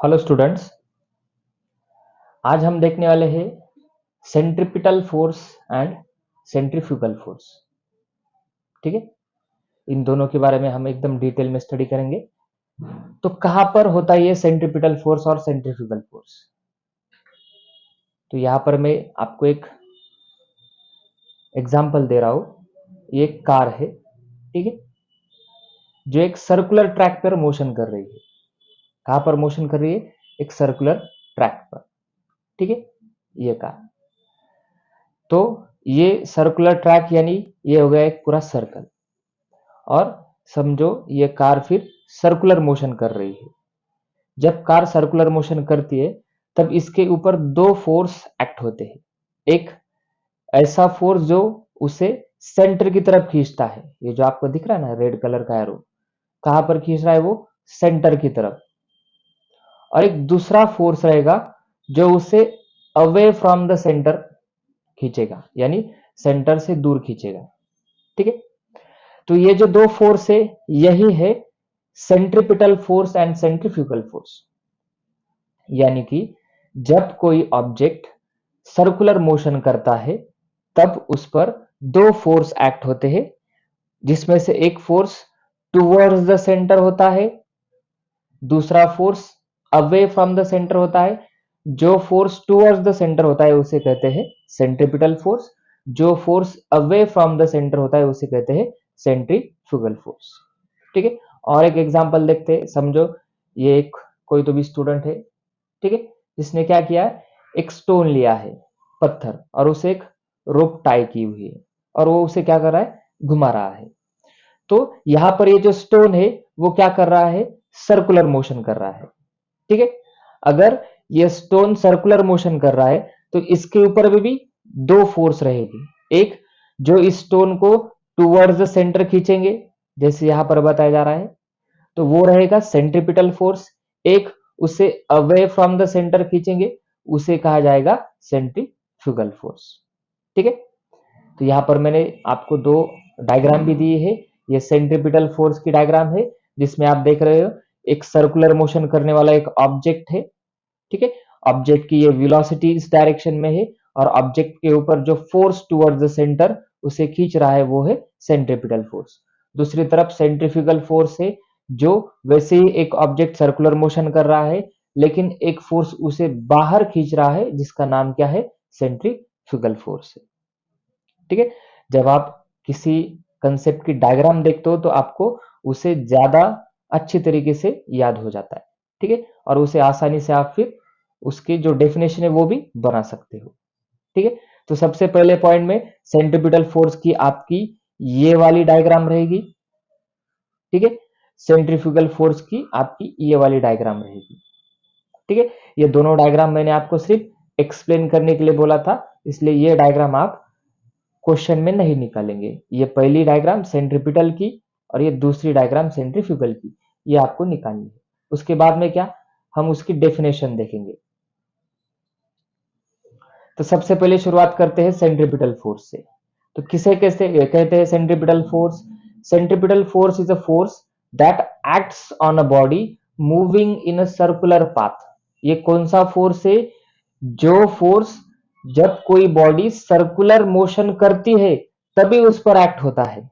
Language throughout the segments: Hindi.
Hello students. आज हम देखने वाले हैं centripetal force and centrifugal force. ठीक है, इन दोनों के बारे में हम एकदम डिटेल में स्टडी करेंगे। तो कहां पर होता है ये सेंट्रिपिटल फोर्स और सेंट्रीफ्यूगल फोर्स? तो यहां पर मैं आपको एक एग्जांपल दे रहा हूं। ये एक कार है, ठीक है, जो एक सर्कुलर ट्रैक पर मोशन कर रही है। कहां पर मोशन कर रही है? एक सर्कुलर ट्रैक पर। ठीक है, ये कार। तो ये सर्कुलर ट्रैक यानी ये हो गया एक पूरा सर्कल, और समझो ये कार फिर सर्कुलर मोशन कर रही है। जब कार सर्कुलर मोशन करती है तब इसके ऊपर दो फोर्स एक्ट होते हैं। एक ऐसा फोर्स जो उसे सेंटर की तरफ खींचता है, ये जो आपको दिख रहा है ना रेड कलर का एरो, कहां पर खींच रहा है? वो सेंटर की तरफ। और एक दूसरा फोर्स रहेगा जो उसे अवे फ्रॉम द सेंटर खींचेगा, यानी सेंटर से दूर खींचेगा। ठीक है, तो ये जो दो फोर्स है यही है centripetal force and centrifugal force. यानी कि जब कोई ऑब्जेक्ट सर्कुलर मोशन करता है तब उस पर दो फोर्स एक्ट होते हैं, जिसमें से एक फोर्स टुवर्ड्स द सेंटर होता है, दूसरा force away from the centre होता है। जो फोर्स टुवर्ड्स द सेंटर होता है उसे कहते हैं सेंट्रिपिटल फोर्स, जो force away from the centre होता है उसे कहते हैं सेंट्रीफ्यूगल फोर्स। ठीक है, और एक एग्जांपल देखते हैं। समझो ये एक कोई तो भी स्टूडेंट है, ठीक है, जिसने क्या किया है, एक स्टोन लिया है, पत्थर, और उसे एक रोप टाई की हुई है, और वो उसे क्या कर रहा है, घुमा रहा है। तो यहां पर ये जो स्टोन है वो क्या कर रहा है, सर्कुलर मोशन कर रहा है। ठीक है, अगर ये स्टोन सर्कुलर मोशन कर रहा है तो इसके ऊपर भी दो फोर्स रहेगी। एक जो इस स्टोन को टुवर्ड्स द सेंटर खींचेंगे, जैसे यहां पर बताया जा रहा है, तो वो रहेगा सेंट्रिपिटल फोर्स। एक उसे अवे फ्रॉम द सेंटर खींचेंगे, उसे कहा जाएगा सेंट्रीफ्यूगल फोर्स। ठीक है, तो यहां पर मैंने आपको दो डायग्राम भी दिए हैं। ये सेंट्रिपिटल फोर्स की डायग्राम है, जिसमें आप देख रहे हो एक सर्कुलर मोशन करने वाला एक ऑब्जेक्ट है। ठीक है, ऑब्जेक्ट की ये वेलोसिटी इस डायरेक्शन में है, और ऑब्जेक्ट के ऊपर जो फोर्स टुवर्ड्स द सेंटर उसे खींच रहा है वो है सेंट्रिपिटल फोर्स। दूसरी तरफ सेंट्रीफ्यूगल फोर्स है, जो वैसे ही एक ऑब्जेक्ट सर्कुलर मोशन कर रहा है लेकिन एक फोर्स उसे बाहर खींच रहा है, जिसका नाम क्या है, सेंट्रीफ्यूगल फोर्स है। ठीक है, जब आप किसी कंसेप्ट की डायग्राम देखते हो तो आपको उसे ज्यादा अच्छी तरीके से याद हो जाता है। ठीक है, और उसे आसानी से आप फिर उसकी जो डेफिनेशन है वो भी बना सकते हो। ठीक है, तो सबसे पहले पॉइंट में सेंट्रिपिटल फोर्स की आपकी ये वाली डायग्राम रहेगी। ठीक है, सेंट्रीफ्यूगल फोर्स की आपकी ये वाली डायग्राम रहेगी। ठीक है, ये दोनों डायग्राम मैंने आपको सिर्फ एक्सप्लेन करने के लिए बोला था, इसलिए ये डायग्राम आप क्वेश्चन में नहीं निकालेंगे। ये पहली डायग्राम सेंट्रिपिटल की और ये दूसरी डायग्राम सेंट्रीफ्यूगल की, ये आपको निकालनी है। उसके बाद में क्या, हम उसकी डेफिनेशन देखेंगे। तो सबसे पहले शुरुआत करते हैं सेंट्रिपिटल फोर्स से। तो किसे कैसे कहते हैं centripetal force? Centripetal force is a force that acts on a body moving in a circular path. ये कौन सा फोर्स है? जो फोर्स जब कोई बॉडी सर्कुलर मोशन करती है तभी उस पर एक्ट होता है,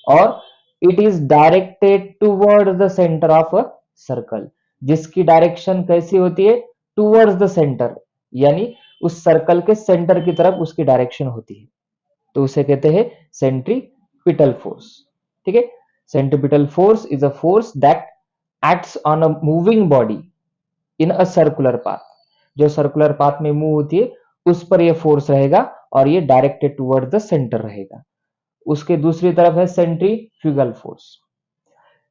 और it is directed toward the centre of a circle. जिसकी डायरेक्शन कैसी होती है? टूवर्ड्स द सेंटर, यानी उस सर्कल के सेंटर की तरफ उसकी डायरेक्शन होती है, तो उसे कहते हैं सेंट्रीपिटल फोर्स। ठीक है, centripetal force is a force that acts on a moving body in a circular path. जो सर्कुलर पाथ में मूव होती है उस पर यह फोर्स रहेगा, और ये डायरेक्टेड टुवर्ड द सेंटर रहेगा। उसके दूसरी तरफ है centrifugal force.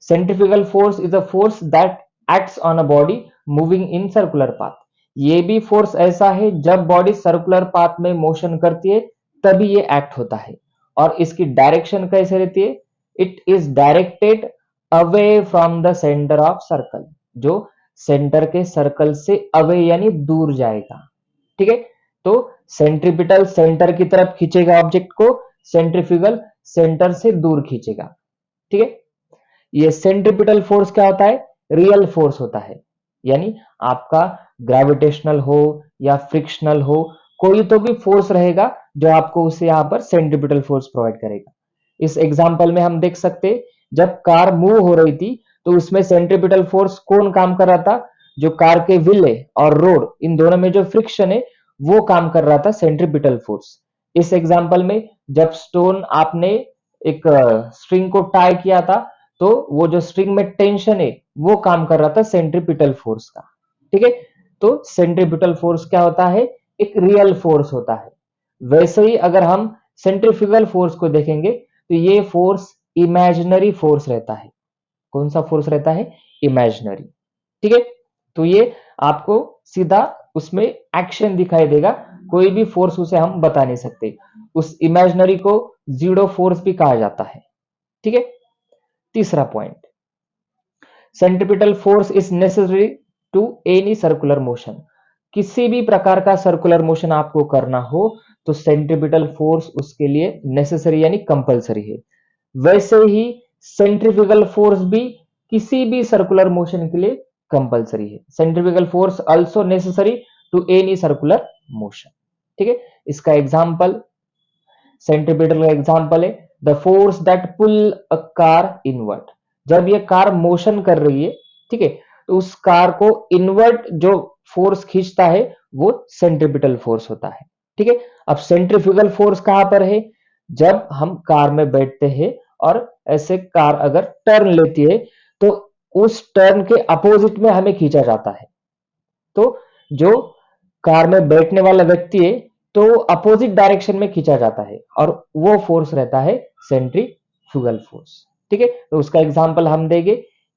Centrifugal force is a force that acts on a body moving in circular path. ये भी फोर्स ऐसा है जब बॉडी सर्कुलर पाथ में मोशन करती है तभी ये एक्ट होता है, और इसकी डायरेक्शन कैसे रहती है? It is directed away from the centre of circle. जो सेंटर के सर्कल से अवे यानी दूर जाएगा। ठीक है, तो सेंट्रिपिटल सेंटर की तरफ खींचेगा ऑब्जेक्ट को, सेंट्रीफ्यूगल सेंटर से दूर खींचेगा। ठीक है, ये सेंट्रिपिटल फोर्स क्या होता है? रियल फोर्स होता है। यानी आपका ग्रेविटेशनल हो या फ्रिक्शनल हो, कोई तो भी फोर्स रहेगा जो आपको उसे यहाँ पर सेंट्रीपिटल फोर्स प्रोवाइड करेगा। इस एग्जाम्पल में हम देख सकते, जब कार मूव हो रही थी तो उसमें सेंट्रीपिटल फोर्स कौन काम कर रहा था? जो कार के व्हील है और रोड, इन दोनों में जो फ्रिक्शन है वो काम कर रहा था सेंट्रीपिटल फोर्स। इस एग्जाम्पल में जब स्टोन आपने एक स्ट्रिंग को टाई किया था, तो वो जो स्ट्रिंग में टेंशन है वो काम कर रहा था सेंट्रीपिटल फोर्स का। ठीक है, तो सेंट्रीपिटल फोर्स क्या होता है? एक रियल फोर्स होता है। वैसे ही अगर हम सेंट्रीफ्यूगल फोर्स को देखेंगे तो ये फोर्स इमेजिनरी फोर्स रहता है। कौन सा फोर्स रहता है? इमेजिनरी। ठीक है, तो ये आपको सीधा उसमें एक्शन दिखाई देगा, कोई भी फोर्स उसे हम बता नहीं सकते। उस इमेजिनरी को जीरो फोर्स भी कहा जाता है। ठीक है, तीसरा point, centripetal force is necessary to any circular motion. किसी भी प्रकार का सर्कुलर मोशन आपको करना हो तो सेंट्रीपिटल फोर्स उसके लिए नेसेसरी यानी कंपलसरी है। वैसे ही सेंट्रीफ्यूगल फोर्स भी किसी भी सर्कुलर मोशन के लिए कंपलसरी है। Centrifugal force also necessary to any circular motion. ठीक है, इसका एग्जांपल, सेंट्रीपिटल का एग्जांपल है the force that pull a car invert. जब ये कार मोशन कर रही है, ठीक है, तो उस कार को इनवर्ट जो फोर्स खींचता है वो सेंट्रीपिटल फोर्स होता है। ठीक है, अब सेंट्रीफ्यूगल फोर्स कहां पर है? जब हम कार में बैठते हैं और ऐसे कार अगर टर्न लेती है तो उस टर्न के अपोजिट में हमें खींचा जाता है। तो जो कार में बैठने वाला व्यक्ति है तो अपोजिट डायरेक्शन में खींचा जाता है और वो फोर्स रहता है सेंट्रीफ्यूगल फोर्स। ठीक है, तो उसका एग्जांपल हम देंगे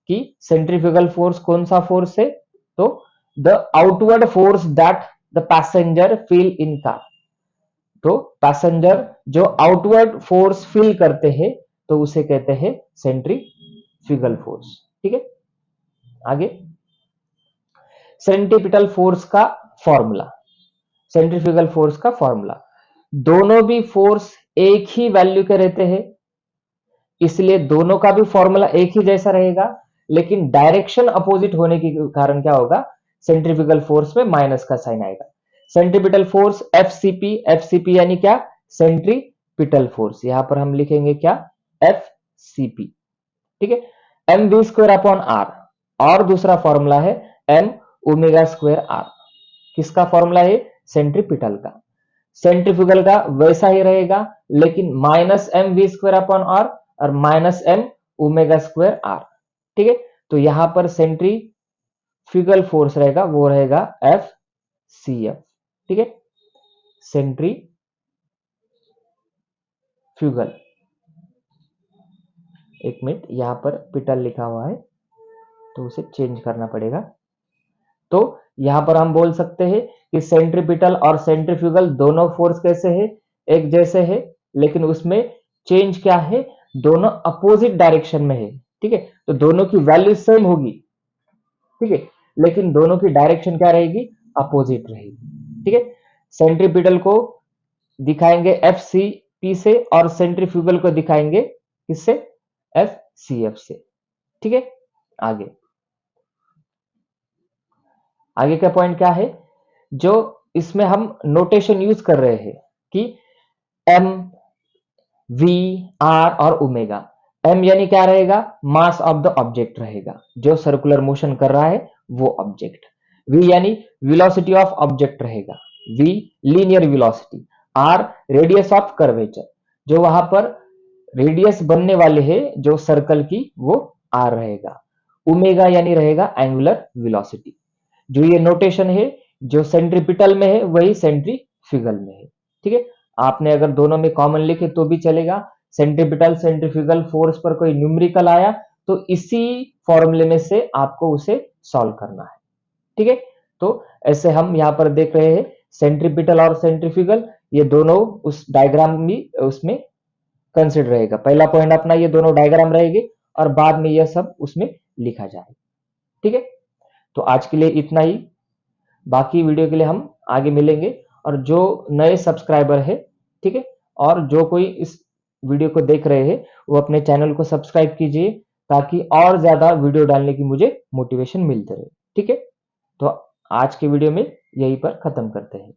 कि सेंट्रीफ्यूगल फोर्स कौन सा फोर्स है? तो the outward force that the passenger feel in car. तो पैसेंजर जो आउटवर्ड फोर्स फील करते हैं तो उसे कहते हैं सेंट्रीफ्यूगल फोर्स। ठीक है, आगे सेंट्रीपिटल फोर्स का फॉर्मूला, सेंट्रीफ्यूगल फोर्स का फॉर्मूला, दोनों भी फोर्स एक ही वैल्यू के रहते हैं, इसलिए दोनों का भी फॉर्मूला एक ही जैसा रहेगा, लेकिन डायरेक्शन अपोजिट होने के कारण क्या होगा? सेंट्रीफ्यूगल फोर्स में माइनस का साइन आएगा। सेंट्रीपिटल फोर्स एफसीपी, एफसीपी यानी क्या? Centripetal force. यहां पर हम लिखेंगे क्या? एफसीपी। ठीक है, M V square upon R, और दूसरा फॉर्मूला है एम ओमेगा स्क्वायर आर। किसका फॉर्मूला है? सेंट्रीपिटल का। सेंट्रीफ्यूगल का वैसा ही रहेगा, लेकिन minus M V square upon R और minus M omega square R. ठीक है, तो यहां पर सेंट्रीफ्यूगल फोर्स रहेगा, वो रहेगा एफ सी एफ। ठीक है, सेंट्रीफ्यूगल, एक मिनट, यहां पर पिटल लिखा हुआ है तो उसे चेंज करना पड़ेगा। तो यहां पर हम बोल सकते हैं कि सेंट्रीपिटल और सेंट्रीफ्यूगल दोनों फोर्स कैसे है? एक जैसे है, लेकिन उसमें चेंज क्या है? दोनों अपोजिट डायरेक्शन में है। ठीक है, तो दोनों की वैल्यू सेम होगी, ठीक है, लेकिन दोनों की डायरेक्शन क्या रहेगी? अपोजिट रहेगी। ठीक है, सेंट्रीपिटल को दिखाएंगे एफ सी पी से और सेंट्रीफ्यूगल को दिखाएंगे किससे? एफ सी एफ से। ठीक है, आगे आगे का पॉइंट क्या है? जो इसमें हम नोटेशन यूज कर रहे हैं कि एम, वी, आर और ओमेगा। एम यानी क्या रहेगा? मास ऑफ द ऑब्जेक्ट रहेगा, जो सर्कुलर मोशन कर रहा है वो ऑब्जेक्ट। वी यानी वेलोसिटी ऑफ ऑब्जेक्ट रहेगा, V linear velocity. R radius of curvature, जो वहां पर रेडियस बनने वाले हैं जो सर्कल की, वो आर रहेगा। ओमेगा यानी रहेगा एंगुलर वेलोसिटी। जो ये नोटेशन है जो सेंट्रीपिटल में है वही सेंट्रीफ्यूगल में है। ठीक है, आपने अगर दोनों में कॉमन लिखे तो भी चलेगा। सेंट्रीपिटल सेंट्रीफ्यूगल फोर्स पर कोई न्यूमेरिकल आया तो इसी फॉर्मूले में से आपको उसे सॉल्व करना है। ठीक है, तो ऐसे हम यहां पर देख रहे हैं सेंट्रीपिटल और सेंट्रीफ्यूगल, ये दोनों उस डायग्राम में उसमें कंसिडर रहेगा। पहला पॉइंट अपना ये दोनों डायग्राम रहेंगे और बाद में यह सब उसमें लिखा जाएगा। ठीक है, तो आज के लिए इतना ही, बाकी वीडियो के लिए हम आगे मिलेंगे। और जो नए सब्सक्राइबर है, ठीक है, और जो कोई इस वीडियो को देख रहे हैं वो अपने चैनल को सब्सक्राइब कीजिए ताकि और ज्यादा वीडियो डालने की मुझे मोटिवेशन मिलते रहे। ठीक है। तो आज के वीडियो में यहीं पर खत्म करते हैं।